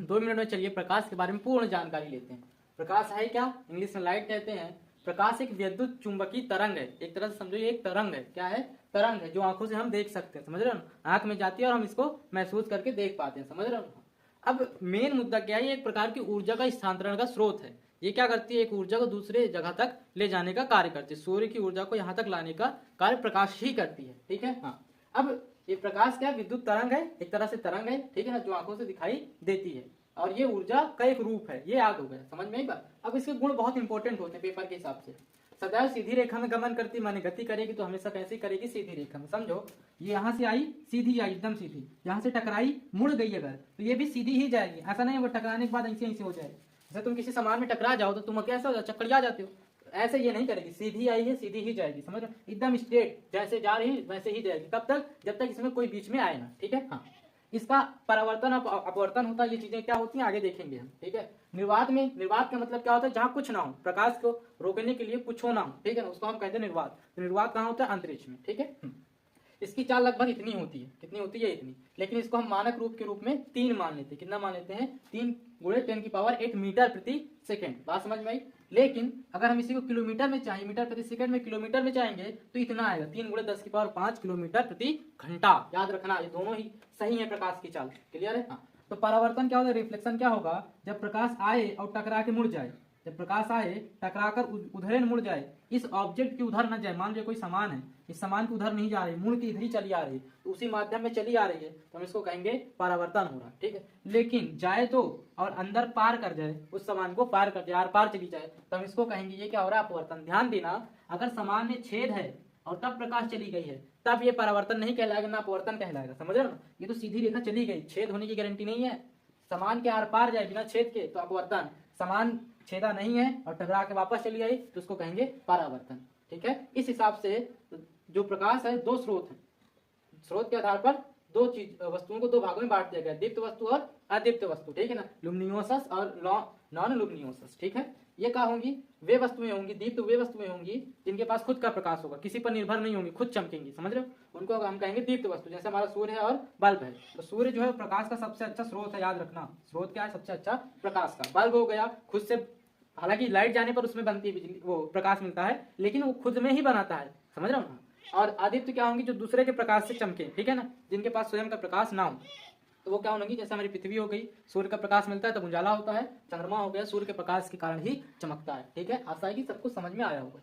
2 minute में चलिए प्रकाश के बारे में पूर्ण जानकारी लेते हैं। प्रकाश है क्या? इंग्लिश में लाइट कहते हैं। प्रकाश एक विद्युत चुंबकीय तरंग है, एक तरह से समझो ये एक तरंग है। क्या है? तरंग है, जो आंखों से हम देख सकते हैं, समझ रहे हो? आंख में जाती है और हम इसको महसूस करके देख पाते हैं, समझ रहे हो? अब मेन मुद्दा क्या है, ये एक प्रकार की ऊर्जा का स्थानांतरण का स्रोत है। ये क्या करती है? एक ऊर्जा को दूसरे जगह तक ले जाने का कार्य करती है। सूर्य की ऊर्जा को यहाँ तक लाने का कार्य प्रकाश ही करती है, ठीक है। हाँ, अब ये प्रकाश क्या? विद्युत तरंग है, एक तरह से तरंग है, ठीक है ना, जो आंखों से दिखाई देती है। और ये ऊर्जा का एक रूप है, ये याद हो गया, समझ में आई बात? अब इसके गुण बहुत इंपॉर्टेंट होते हैं पेपर के हिसाब से। सदैव सीधी रेखा में गमन करती, माने गति करेगी तो हमेशा कैसी करेगी? सीधी रेखा में। समझो, ये यहाँ से आई, सीधी आई, एकदम सीधी। यहाँ से टकराई, मुड़ गई अगर, तो ये भी सीधी ही जाएगी। ऐसा नहीं वो टकराने के बाद ऐसे ऐसे हो जाए। जैसे तुम किसी सामान में टकरा जाओ तो तुम कैसा हो जाओ? चक्करिया जाते हो। ऐसे ये नहीं करेगी, सीधी आई है सीधी ही जाएगी, समझ रहे? एकदम स्ट्रेट, जैसे जा रही वैसे ही जाएगी। कब तक? जब तक इसमें कोई बीच में आए ना, ठीक है। हाँ, इसका परावर्तन अपवर्तन होता है, ये चीजें क्या होती हैं आगे देखेंगे हम, ठीक है। निर्वात में, निर्वात का मतलब क्या होता है? जहां कुछ ना हो, प्रकाश को रोकने के लिए कुछ हो ना हो, ठीक है ना, उसको हम कहते हैं निर्वात। निर्वात कहाँ होता है? अंतरिक्ष में, ठीक है। इसकी चाल लगभग इतनी होती है। कितनी होती है? इतनी। लेकिन इसको हम मानक रूप के रूप में 3 मान लेते हैं। कितना मान लेते हैं? 3 × 10⁸ मीटर प्रति सेकेंड। बात समझ में आई? लेकिन अगर हम इसी को किलोमीटर में चाहें, मीटर प्रति सेकंड में किलोमीटर में चाहेंगे तो इतना आएगा, 3 × 10⁵ किलोमीटर प्रति घंटा। याद रखना, ये दोनों ही सही है प्रकाश की चाल। क्लियर है? हाँ। तो परावर्तन क्या होगा? रिफ्लेक्शन क्या होगा? जब प्रकाश आए और टकरा के मुड़ जाए, जब प्रकाश आए टकराकर उधर मुड़ जाए, इस ऑब्जेक्ट की उधर न जाए। मान लीजिए कोई सामान है, इस सामान की उधर नहीं जा रही, मुड़ के इधर ही चली आ रही है, तो उसी माध्यम में चली आ रही है, तो हम इसको कहेंगे परावर्तन हो रहा, ठीक है। लेकिन जाए तो और अंदर पार कर जाए, उस सामान को पार कर जाए, आर पार चली जाए, तो हम इसको कहेंगे ये क्या हो रहा है? अपवर्तन। ध्यान देना, अगर सामान में छेद है और तब प्रकाश चली गई है, तब ये परावर्तन नहीं कहलाएगा, ना अपवर्तन कहलाएगा, समझ रहे हो ना? ये तो सीधी रेखा चली गई, छेद होने की गारंटी नहीं है। सामान के आर पार जाए बिना छेद के तो अपवर्तन। सामान छेदा नहीं है और टकरा के वापस चली आई तो उसको कहेंगे परावर्तन, ठीक है। इस हिसाब से जो प्रकाश है 2 स्रोत हैं। स्रोत के आधार पर 2 वस्तुओं को 2 भागों में बांट दिया गया, दीप्त वस्तु और अदीप्त वस्तु, ठीक है ना। लुमिनियोसस और नॉन लुमिनियोसस, ठीक है। ये क्या होंगी? वे वस्तुएं होंगी, दीप्त वे वस्तुएं होंगी जिनके पास खुद का प्रकाश होगा, किसी पर निर्भर नहीं होंगी, खुद चमकेंगी, समझ रहे हो? उनको हम कहेंगे दीप्त वस्तु। जैसे हमारा सूर्य है और बल्ब है, तो सूर्य जो है प्रकाश का सबसे अच्छा स्रोत है, याद रखना। स्रोत क्या है? सबसे अच्छा प्रकाश का। बल्ब हो गया खुद से, हालांकि लाइट जाने पर उसमें बनती है बिजली, वो प्रकाश मिलता है, लेकिन वो खुद में ही बनाता है, समझ रहे हो ना। और आदित्य क्या होंगी? जो दूसरे के प्रकाश से चमके, ठीक है ना, जिनके पास स्वयं का प्रकाश ना हो, तो वो क्या होंगी? जैसे हमारी पृथ्वी हो गई, सूर्य का प्रकाश मिलता है तो उजाला होता है। चंद्रमा हो गया, सूर्य के प्रकाश के कारण ही चमकता है, ठीक है। आशा है कि सब कुछ समझ में आया होगा।